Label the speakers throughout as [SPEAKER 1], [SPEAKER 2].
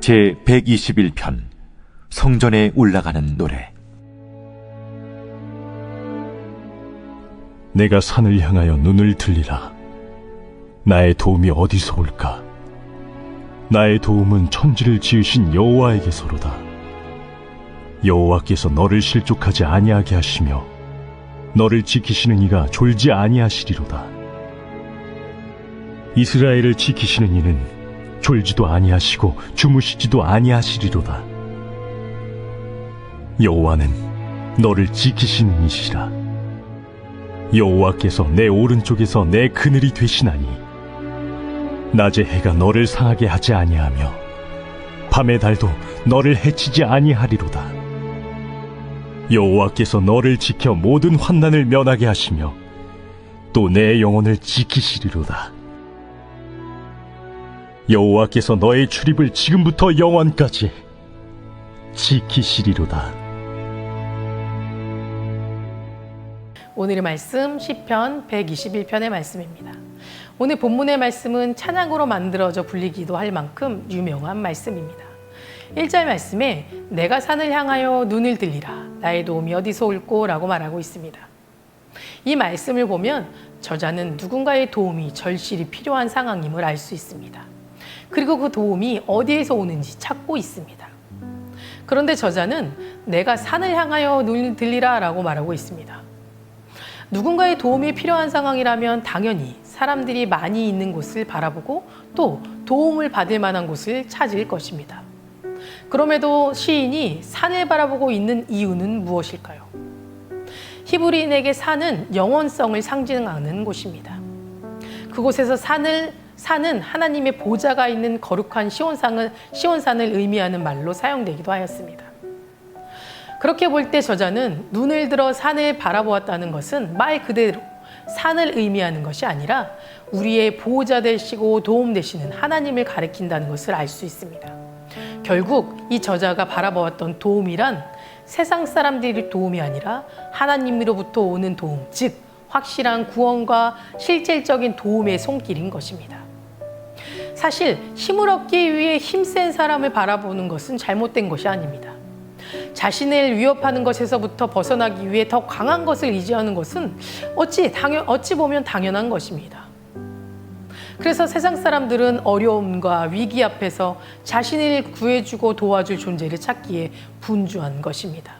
[SPEAKER 1] 제 121편 성전에 올라가는 노래.
[SPEAKER 2] 내가 산을 향하여 눈을 들리라. 나의 도움이 어디서 올까? 나의 도움은 천지를 지으신 여호와에게서로다. 여호와께서 너를 실족하지 아니하게 하시며 너를 지키시는 이가 졸지 아니하시리로다. 이스라엘을 지키시는 이는 졸지도 아니하시고 주무시지도 아니하시리로다. 여호와는 너를 지키시는 이시라. 여호와께서 내 오른쪽에서 내 그늘이 되시나니 낮의 해가 너를 상하게 하지 아니하며 밤의 달도 너를 해치지 아니하리로다. 여호와께서 너를 지켜 모든 환난을 면하게 하시며 또 내 영혼을 지키시리로다. 여호와께서 너의 출입을 지금부터 영원까지 지키시리로다.
[SPEAKER 3] 오늘의 말씀 시편 121편의 말씀입니다. 오늘 본문의 말씀은 찬양으로 만들어져 불리기도 할 만큼 유명한 말씀입니다. 1절 말씀에 내가 산을 향하여 눈을 들리라. 나의 도움이 어디서 올꼬? 라고 말하고 있습니다. 이 말씀을 보면 저자는 누군가의 도움이 절실히 필요한 상황임을 알 수 있습니다. 그리고 그 도움이 어디에서 오는지 찾고 있습니다. 그런데 저자는 내가 산을 향하여 눈을 들리라 라고 말하고 있습니다. 누군가의 도움이 필요한 상황이라면 당연히 사람들이 많이 있는 곳을 바라보고 또 도움을 받을 만한 곳을 찾을 것입니다. 그럼에도 시인이 산을 바라보고 있는 이유는 무엇일까요? 히브리인에게 산은 영원성을 상징하는 곳입니다. 그곳에서 산은 하나님의 보좌가 있는 거룩한 시온산을 의미하는 말로 사용되기도 하였습니다. 그렇게 볼 때 저자는 눈을 들어 산을 바라보았다는 것은 말 그대로 산을 의미하는 것이 아니라 우리의 보호자 되시고 도움 되시는 하나님을 가리킨다는 것을 알 수 있습니다. 결국 이 저자가 바라보았던 도움이란 세상 사람들의 도움이 아니라 하나님으로부터 오는 도움, 즉 확실한 구원과 실질적인 도움의 손길인 것입니다. 사실 힘을 얻기 위해 힘센 사람을 바라보는 것은 잘못된 것이 아닙니다. 자신을 위협하는 것에서부터 벗어나기 위해 더 강한 것을 의지하는 것은 어찌 보면 당연한 것입니다. 그래서 세상 사람들은 어려움과 위기 앞에서 자신을 구해주고 도와줄 존재를 찾기에 분주한 것입니다.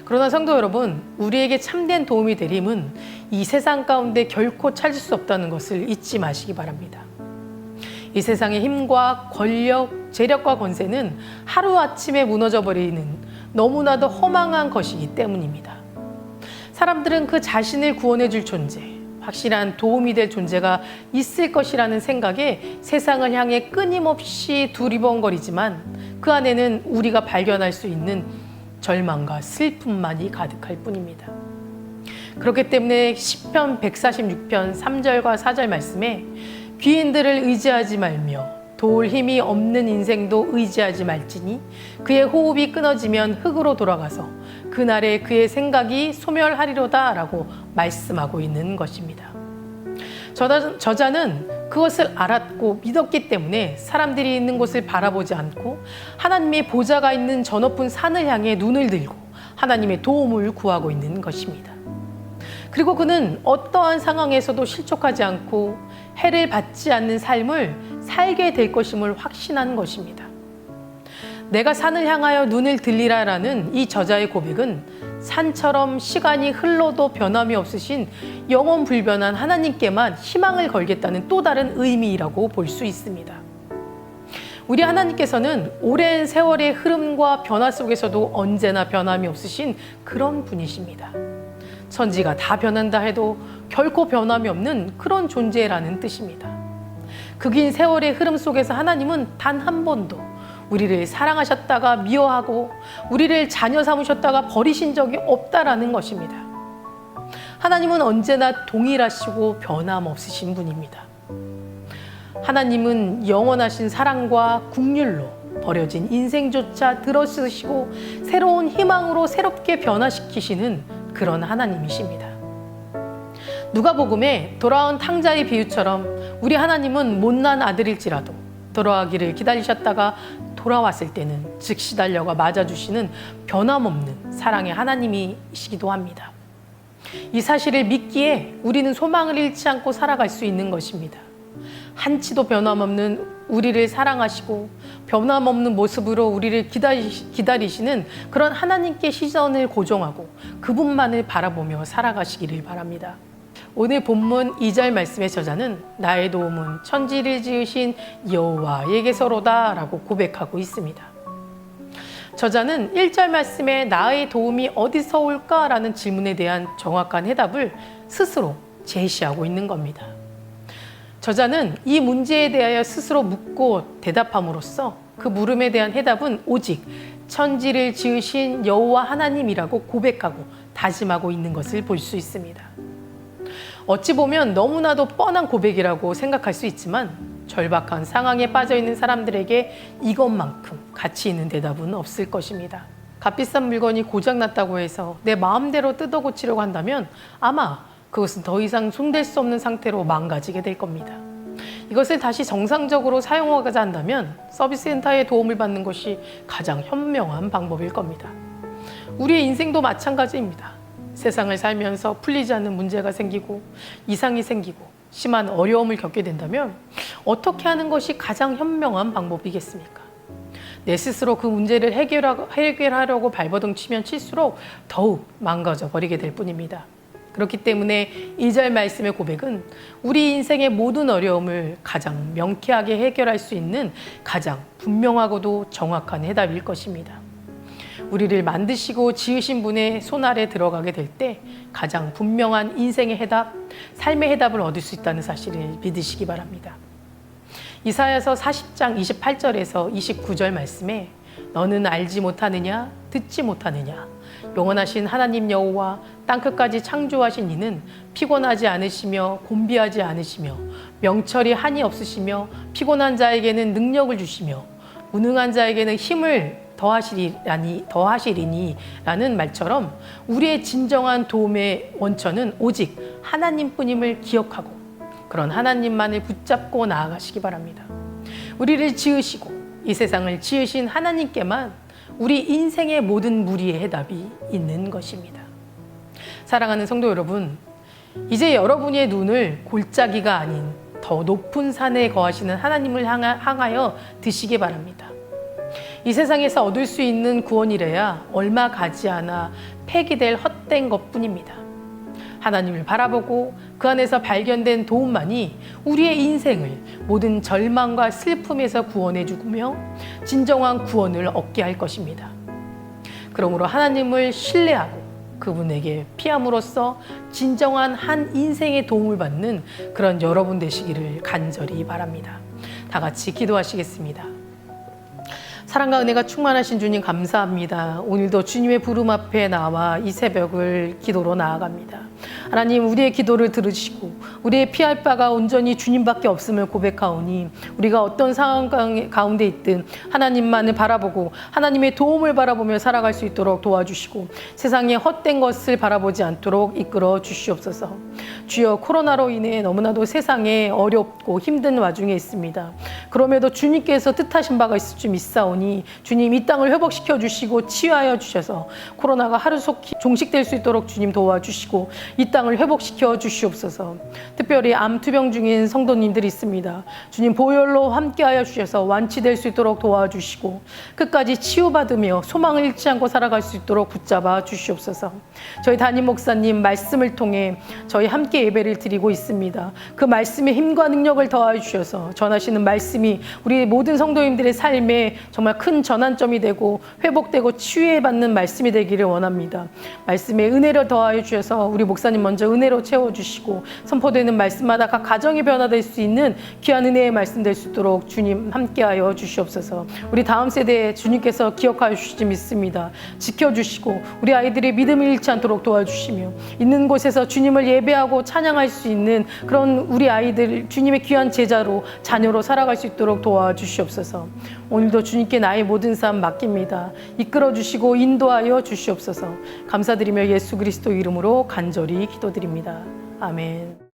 [SPEAKER 3] 그러나 성도 여러분, 우리에게 참된 도움이 될 힘은 이 세상 가운데 결코 찾을 수 없다는 것을 잊지 마시기 바랍니다. 이 세상의 힘과 권력, 재력과 권세는 하루아침에 무너져버리는 너무나도 허망한 것이기 때문입니다. 사람들은 그 자신을 구원해줄 존재, 확실한 도움이 될 존재가 있을 것이라는 생각에 세상을 향해 끊임없이 두리번거리지만 그 안에는 우리가 발견할 수 있는 절망과 슬픔만이 가득할 뿐입니다. 그렇기 때문에 시편 146편 3절과 4절 말씀에 귀인들을 의지하지 말며 도울 힘이 없는 인생도 의지하지 말지니 그의 호흡이 끊어지면 흙으로 돌아가서 그날에 그의 생각이 소멸하리로다 라고 말씀하고 있는 것입니다. 저자는 그것을 알았고 믿었기 때문에 사람들이 있는 곳을 바라보지 않고 하나님의 보좌가 있는 저 높은 산을 향해 눈을 들고 하나님의 도움을 구하고 있는 것입니다. 그리고 그는 어떠한 상황에서도 실족하지 않고 해를 받지 않는 삶을 살게 될 것임을 확신한 것입니다. 내가 산을 향하여 눈을 들리라라는 이 저자의 고백은 산처럼 시간이 흘러도 변함이 없으신 영원 불변한 하나님께만 희망을 걸겠다는 또 다른 의미라고 볼 수 있습니다. 우리 하나님께서는 오랜 세월의 흐름과 변화 속에서도 언제나 변함이 없으신 그런 분이십니다. 천지가 다 변한다 해도 결코 변함이 없는 그런 존재라는 뜻입니다. 그 긴 세월의 흐름 속에서 하나님은 단 한 번도 우리를 사랑하셨다가 미워하고 우리를 자녀 삼으셨다가 버리신 적이 없다라는 것입니다. 하나님은 언제나 동일하시고 변함없으신 분입니다. 하나님은 영원하신 사랑과 긍휼로 버려진 인생조차 들어쓰시고 새로운 희망으로 새롭게 변화시키시는 그런 하나님이십니다. 누가복음에 돌아온 탕자의 비유처럼 우리 하나님은 못난 아들일지라도 돌아가기를 기다리셨다가 돌아왔을 때는 즉시 달려가 맞아주시는 변함없는 사랑의 하나님이시기도 합니다. 이 사실을 믿기에 우리는 소망을 잃지 않고 살아갈 수 있는 것입니다. 한치도 변함없는 우리를 사랑하시고 변함없는 모습으로 우리를 기다리시는 그런 하나님께 시선을 고정하고 그분만을 바라보며 살아가시기를 바랍니다. 오늘 본문 2절 말씀의 저자는 나의 도움은 천지를 지으신 여호와에게서로다 라고 고백하고 있습니다. 저자는 1절 말씀에 나의 도움이 어디서 올까? 라는 질문에 대한 정확한 해답을 스스로 제시하고 있는 겁니다. 저자는 이 문제에 대하여 스스로 묻고 대답함으로써 그 물음에 대한 해답은 오직 천지를 지으신 여호와 하나님이라고 고백하고 다짐하고 있는 것을 볼 수 있습니다. 어찌 보면 너무나도 뻔한 고백이라고 생각할 수 있지만 절박한 상황에 빠져 있는 사람들에게 이것만큼 가치 있는 대답은 없을 것입니다. 값비싼 물건이 고장났다고 해서 내 마음대로 뜯어 고치려고 한다면 아마 그것은 더 이상 손댈 수 없는 상태로 망가지게 될 겁니다. 이것을 다시 정상적으로 사용하고자 한다면 서비스 센터의 도움을 받는 것이 가장 현명한 방법일 겁니다. 우리의 인생도 마찬가지입니다. 세상을 살면서 풀리지 않는 문제가 생기고 이상이 생기고 심한 어려움을 겪게 된다면 어떻게 하는 것이 가장 현명한 방법이겠습니까? 내 스스로 그 문제를 해결하려고 발버둥 치면 칠수록 더욱 망가져 버리게 될 뿐입니다. 그렇기 때문에 2절 말씀의 고백은 우리 인생의 모든 어려움을 가장 명쾌하게 해결할 수 있는 가장 분명하고도 정확한 해답일 것입니다. 우리를 만드시고 지으신 분의 손 아래 들어가게 될 때 가장 분명한 인생의 해답, 삶의 해답을 얻을 수 있다는 사실을 믿으시기 바랍니다. 이사야서 40장 28절에서 29절 말씀에 너는 알지 못하느냐, 듣지 못하느냐, 영원하신 하나님 여호와 땅끝까지 창조하신 이는 피곤하지 않으시며 곤비하지 않으시며 명철이 한이 없으시며 피곤한 자에게는 능력을 주시며 무능한 자에게는 힘을 더하시리니 라는 말처럼 우리의 진정한 도움의 원천은 오직 하나님뿐임을 기억하고 그런 하나님만을 붙잡고 나아가시기 바랍니다. 우리를 지으시고 이 세상을 지으신 하나님께만 우리 인생의 모든 무리의 해답이 있는 것입니다. 사랑하는 성도 여러분, 이제 여러분의 눈을 골짜기가 아닌 더 높은 산에 거하시는 하나님을 향하여 드시기 바랍니다. 이 세상에서 얻을 수 있는 구원이래야 얼마 가지 않아 폐기될 헛된 것뿐입니다. 하나님을 바라보고 그 안에서 발견된 도움만이 우리의 인생을 모든 절망과 슬픔에서 구원해 주며 진정한 구원을 얻게 할 것입니다. 그러므로 하나님을 신뢰하고 그분에게 피함으로써 진정한 한 인생의 도움을 받는 그런 여러분 되시기를 간절히 바랍니다. 다 같이 기도하시겠습니다. 사랑과 은혜가 충만하신 주님 감사합니다. 오늘도 주님의 부름 앞에 나와 이 새벽을 기도로 나아갑니다. 하나님, 우리의 기도를 들으시고 우리의 피할 바가 온전히 주님밖에 없음을 고백하오니 우리가 어떤 상황 가운데 있든 하나님만을 바라보고 하나님의 도움을 바라보며 살아갈 수 있도록 도와주시고 세상의 헛된 것을 바라보지 않도록 이끌어 주시옵소서. 주여, 코로나로 인해 너무나도 세상에 어렵고 힘든 와중에 있습니다. 그럼에도 주님께서 뜻하신 바가 있을 줄 믿사오니 주님, 이 땅을 회복시켜 주시고 치유하여 주셔서 코로나가 하루속히 종식될 수 있도록 주님 도와주시고 이 땅을 회복시켜 주시옵소서. 특별히 암 투병 중인 성도님들이 있습니다. 주님, 보혈로 함께하여 주셔서 완치될 수 있도록 도와주시고 끝까지 치유받으며 소망을 잃지 않고 살아갈 수 있도록 붙잡아 주시옵소서. 저희 담임 목사님 말씀을 통해 저희 함께 예배를 드리고 있습니다. 그 말씀의 힘과 능력을 더하여 주셔서 전하시는 말씀이 우리 모든 성도님들의 삶에 정말 큰 전환점이 되고 회복되고 치유받는 말씀이 되기를 원합니다. 말씀의 은혜를 더하여 주셔서 우리 목사님 먼저 은혜로 채워주시고 선포되는 말씀마다 각 가정이 변화될 수 있는 귀한 은혜의 말씀 될 수 있도록 주님 함께하여 주시옵소서. 우리 다음 세대에 주님께서 기억하여 주시지 믿습니다. 지켜주시고 우리 아이들의 믿음을 잃지 않도록 도와주시며 있는 곳에서 주님을 예배하고 찬양할 수 있는 그런 우리 아이들 주님의 귀한 제자로 자녀로 살아갈 수 있도록 도와주시옵소서. 오늘도 주님께 나의 모든 삶 맡깁니다. 이끌어 주시고 인도하여 주시옵소서. 감사드리며 예수 그리스도 이름으로 간절히 기도드립니다. 아멘.